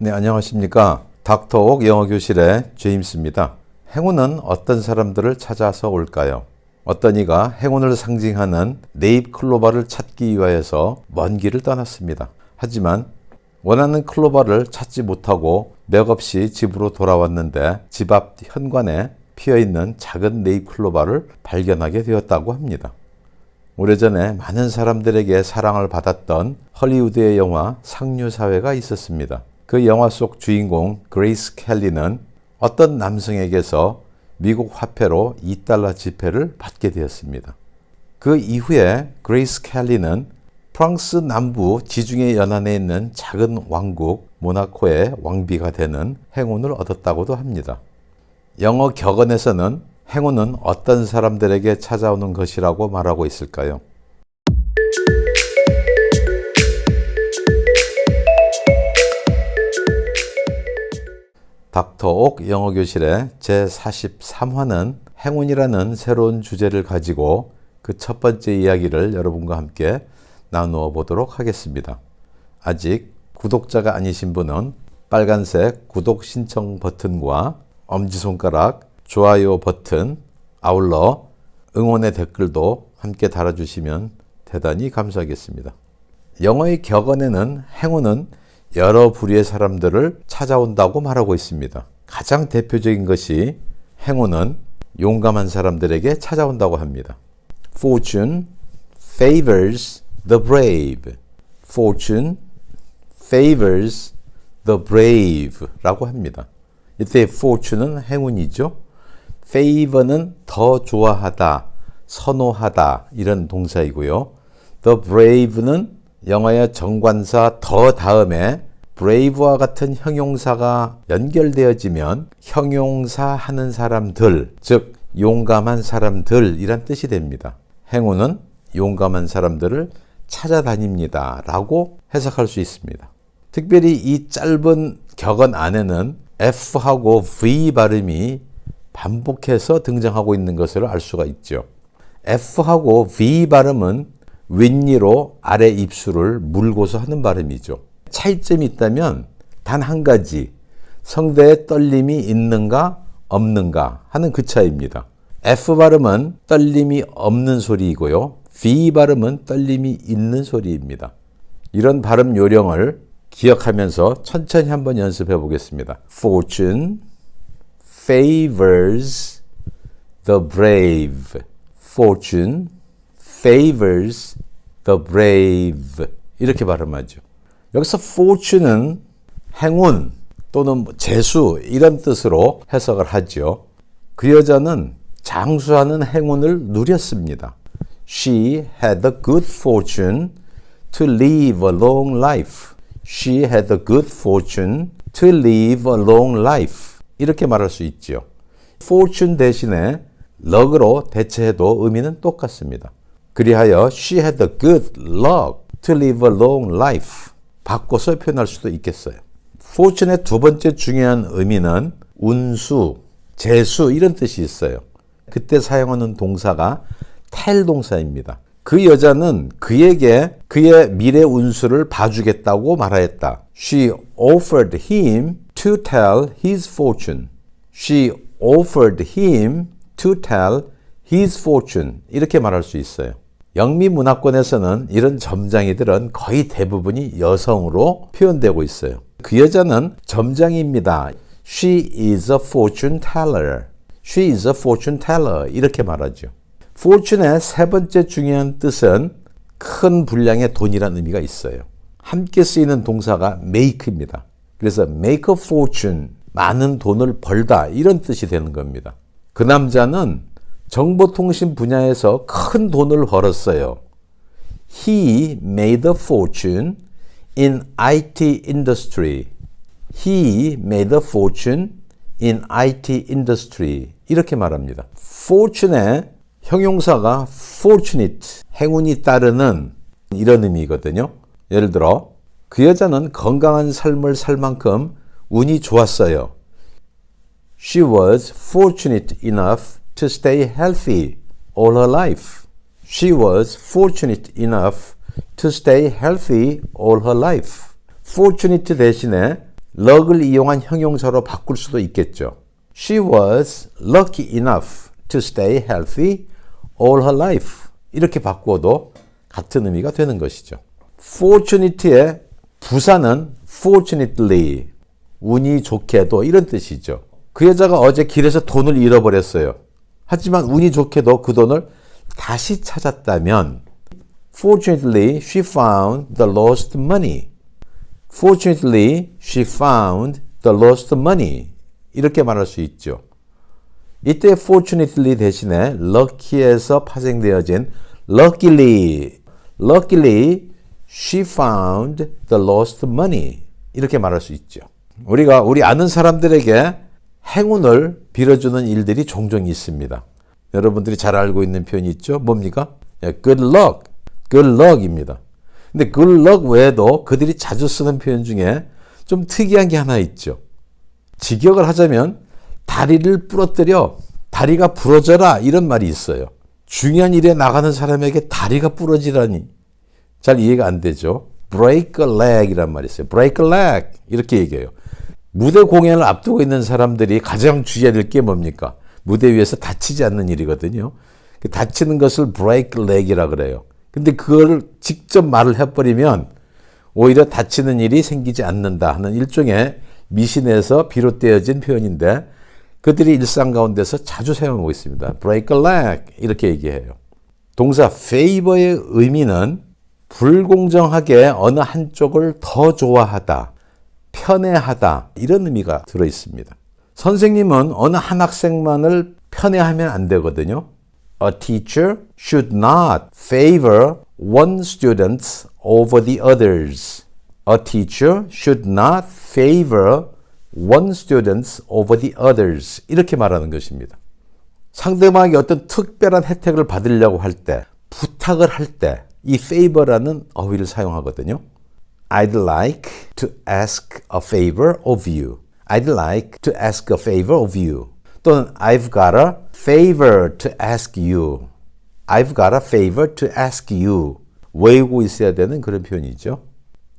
네, 안녕하십니까. 닥터옥 영어교실의 제임스입니다. 행운은 어떤 사람들을 찾아서 올까요? 어떤 이가 행운을 상징하는 네잎 클로버를 찾기 위하여서 먼 길을 떠났습니다. 하지만 원하는 클로버를 찾지 못하고 맥없이 집으로 돌아왔는데 집 앞 현관에 피어있는 작은 네잎 클로버를 발견하게 되었다고 합니다. 오래전에 많은 사람들에게 사랑을 받았던 헐리우드의 영화 상류사회가 있었습니다. 그 영화 속 주인공 그레이스 켈리는 어떤 남성에게서 미국 화폐로 $2 지폐를 받게 되었습니다. 그 이후에 그레이스 켈리는 프랑스 남부 지중해 연안에 있는 작은 왕국 모나코의 왕비가 되는 행운을 얻었다고도 합니다. 영어 격언에서는 행운은 어떤 사람들에게 찾아오는 것이라고 말하고 있을까요? 닥터옥 영어교실의 제43화는 행운이라는 새로운 주제를 가지고 그 첫 번째 이야기를 여러분과 함께 나누어 보도록 하겠습니다. 아직 구독자가 아니신 분은 빨간색 구독 신청 버튼과 엄지손가락 좋아요 버튼, 아울러 응원의 댓글도 함께 달아주시면 대단히 감사하겠습니다. 영어의 격언에는 행운은 여러 부류의 사람들을 찾아온다고 말하고 있습니다. 가장 대표적인 것이 행운은 용감한 사람들에게 찾아온다고 합니다. Fortune favors the brave. Fortune favors the brave 라고 합니다. 이때 fortune은 행운이죠. favor는 더 좋아하다, 선호하다 이런 동사이고요. The brave는 영어의 정관사 더 다음에 brave와 같은 형용사가 연결되어지면 형용사 하는 사람들, 즉 용감한 사람들 이란 뜻이 됩니다. 행운은 용감한 사람들을 찾아다닙니다 라고 해석할 수 있습니다. 특별히 이 짧은 격언 안에는 F하고 V 발음이 반복해서 등장하고 있는 것을 알 수가 있죠. F하고 V 발음은 윗니로 아래 입술을 물고서 하는 발음이죠. 차이점이 있다면 단 한 가지, 성대에 떨림이 있는가 없는가 하는 그 차이입니다. F 발음은 떨림이 없는 소리이고요. V 발음은 떨림이 있는 소리입니다. 이런 발음 요령을 기억하면서 천천히 한번 연습해 보겠습니다. Fortune favors the brave. Fortune favors the brave. 이렇게 발음하죠. 여기서 fortune은 행운 또는 재수 이런 뜻으로 해석을 하죠. 그 여자는 장수하는 행운을 누렸습니다. She had the good fortune to live a long life. She had the good fortune to live a long life. 이렇게 말할 수 있죠. fortune 대신에 luck으로 대체해도 의미는 똑같습니다. 그리하여 she had the good luck to live a long life. 바꿔서 표현할 수도 있겠어요. fortune의 두 번째 중요한 의미는 운수, 재수 이런 뜻이 있어요. 그때 사용하는 동사가 tell 동사입니다. 그 여자는 그에게 그의 미래 운수를 봐주겠다고 말하였다. She offered him to tell his fortune. She offered him to tell his fortune. 이렇게 말할 수 있어요. 영미 문화권에서는 이런 점장이들은 거의 대부분이 여성으로 표현되고 있어요. 그 여자는 점장입니다. She is a fortune teller. She is a fortune teller. 이렇게 말하죠. fortune의 세 번째 중요한 뜻은 큰 분량의 돈이라는 의미가 있어요. 함께 쓰이는 동사가 make입니다. 그래서 make a fortune, 많은 돈을 벌다 이런 뜻이 되는 겁니다. 그 남자는 정보통신 분야에서 큰 돈을 벌었어요. He made a fortune in IT industry. He made a fortune in IT industry. 이렇게 말합니다. fortune의 형용사가 fortunate, 행운이 따르는 이런 의미거든요. 예를 들어 그 여자는 건강한 삶을 살 만큼 운이 좋았어요. She was fortunate enough to stay healthy all her life. She was fortunate enough to stay healthy all her life. fortunate 대신에 luck를 이용한 형용사로 바꿀 수도 있겠죠. She was lucky enough to stay healthy all her life. 이렇게 바꾸어도 같은 의미가 되는 것이죠. fortunate의 부사는 fortunately, 운이 좋게도 이런 뜻이죠. 그 여자가 어제 길에서 돈을 잃어버렸어요. 하지만 운이 좋게도 그 돈을 다시 찾았다면 Fortunately, she found the lost money. Fortunately, she found the lost money. 이렇게 말할 수 있죠. 이때 fortunately 대신에 lucky에서 파생되어진 luckily, she found the lost money. 이렇게 말할 수 있죠. 우리가 우리 아는 사람들에게 행운을 빌어주는 일들이 종종 있습니다. 여러분들이 잘 알고 있는 표현이 있죠. 뭡니까? Good luck. Good luck입니다. 근데 good luck 외에도 그들이 자주 쓰는 표현 중에 좀 특이한 게 하나 있죠. 직역을 하자면 다리를 부러뜨려, 다리가 부러져라 이런 말이 있어요. 중요한 일에 나가는 사람에게 다리가 부러지라니 잘 이해가 안 되죠. break a leg 이란 말이 있어요. break a leg 이렇게 얘기해요. 무대 공연을 앞두고 있는 사람들이 가장 주의해야 될 게 뭡니까? 무대 위에서 다치지 않는 일이거든요. 다치는 것을 break leg이라 그래요. 근데 그걸 직접 말을 해버리면 오히려 다치는 일이 생기지 않는다 하는 일종의 미신에서 비롯되어진 표현인데 그들이 일상 가운데서 자주 사용하고 있습니다. break a leg 이렇게 얘기해요. 동사 favor의 의미는 불공정하게 어느 한쪽을 더 좋아하다, 편애하다 이런 의미가 들어 있습니다. 선생님은 어느 한 학생만을 편애하면 안 되거든요. A teacher should not favor one student over the others. A teacher should not favor one student over the others. 이렇게 말하는 것입니다. 상대방에게 어떤 특별한 혜택을 받으려고 할 때, 부탁을 할 때 이 favor라는 어휘를 사용하거든요. I'd like to ask a favor of you. I'd like to ask a favor of you. 또는 I've got a favor to ask you. I've got a favor to ask you. 외우고 있어야 되는 그런 표현이죠.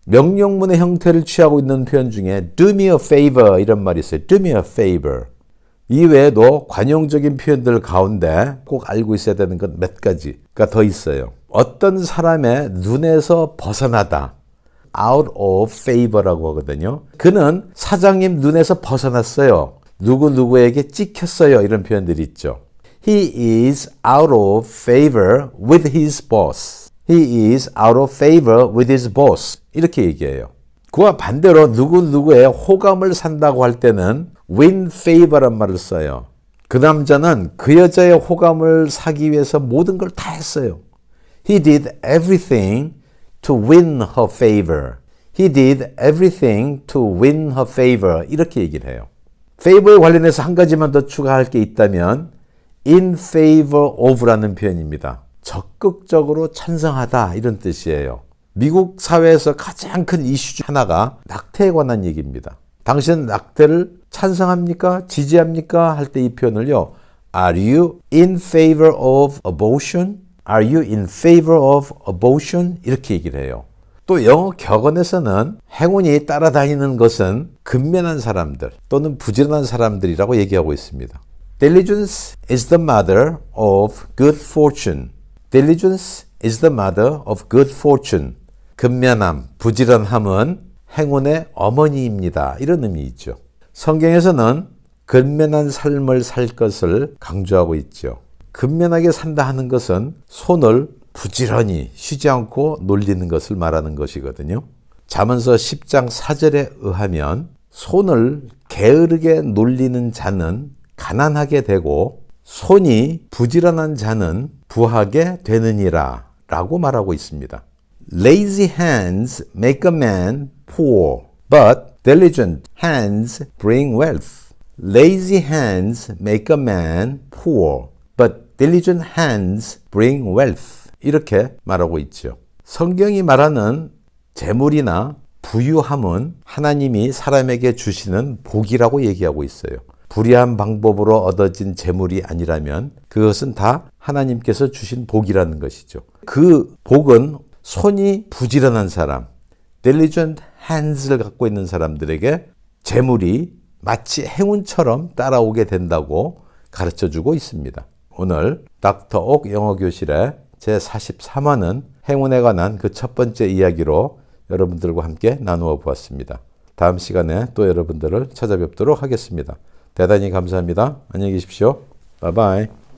명령문의 형태를 취하고 있는 표현 중에 do me a favor 이런 말이 있어요. do me a favor. 이외에도 관용적인 표현들 가운데 꼭 알고 있어야 되는 것 몇 가지가 더 있어요. 어떤 사람의 눈에서 벗어나다. out of favor라고 하거든요. 그는 사장님 눈에서 벗어났어요. 누구누구에게 찍혔어요. 이런 표현들이 있죠. He is out of favor with his boss. He is out of favor with his boss. 이렇게 얘기해요. 그와 반대로 누구누구의 호감을 산다고 할 때는 win favor란 말을 써요. 그 남자는 그 여자의 호감을 사기 위해서 모든 걸 다 했어요. He did everything to win her favor. He did everything to win her favor. 이렇게 얘기를 해요. favor에 관련해서 한 가지만 더 추가할 게 있다면 in favor of라는 표현입니다. 적극적으로 찬성하다 이런 뜻이에요. 미국 사회에서 가장 큰 이슈 중 하나가 낙태에 관한 얘기입니다. 당신은 낙태를 찬성합니까? 지지합니까? 할 때 이 표현을요. Are you in favor of abortion? Are you in favor of abortion? 이렇게 얘기를 해요. 또 영어 격언에서는 행운이 따라다니는 것은 근면한 사람들 또는 부지런한 사람들이라고 얘기하고 있습니다. Diligence is the mother of good fortune. Diligence is the mother of good fortune. 근면함, 부지런함은 행운의 어머니입니다. 이런 의미이죠. 성경에서는 근면한 삶을 살 것을 강조하고 있죠. 근면하게 산다 하는 것은 손을 부지런히 쉬지 않고 놀리는 것을 말하는 것이거든요. 잠언서 10장 4절에 의하면 손을 게으르게 놀리는 자는 가난하게 되고 손이 부지런한 자는 부하게 되느니라 라고 말하고 있습니다. Lazy hands make a man poor, but diligent hands bring wealth. Lazy hands make a man poor, but diligent hands bring wealth. 이렇게 말하고 있죠. 성경이 말하는 재물이나 부유함은 하나님이 사람에게 주시는 복이라고 얘기하고 있어요. 불의한 방법으로 얻어진 재물이 아니라면 그것은 다 하나님께서 주신 복이라는 것이죠. 그 복은 손이 부지런한 사람, diligent hands를 갖고 있는 사람들에게 재물이 마치 행운처럼 따라오게 된다고 가르쳐주고 있습니다. 오늘 닥터 옥 영어교실의 제43화는 행운에 관한 그 첫 번째 이야기로 여러분들과 함께 나누어 보았습니다. 다음 시간에 또 여러분들을 찾아뵙도록 하겠습니다. 대단히 감사합니다. 안녕히 계십시오. 바이바이.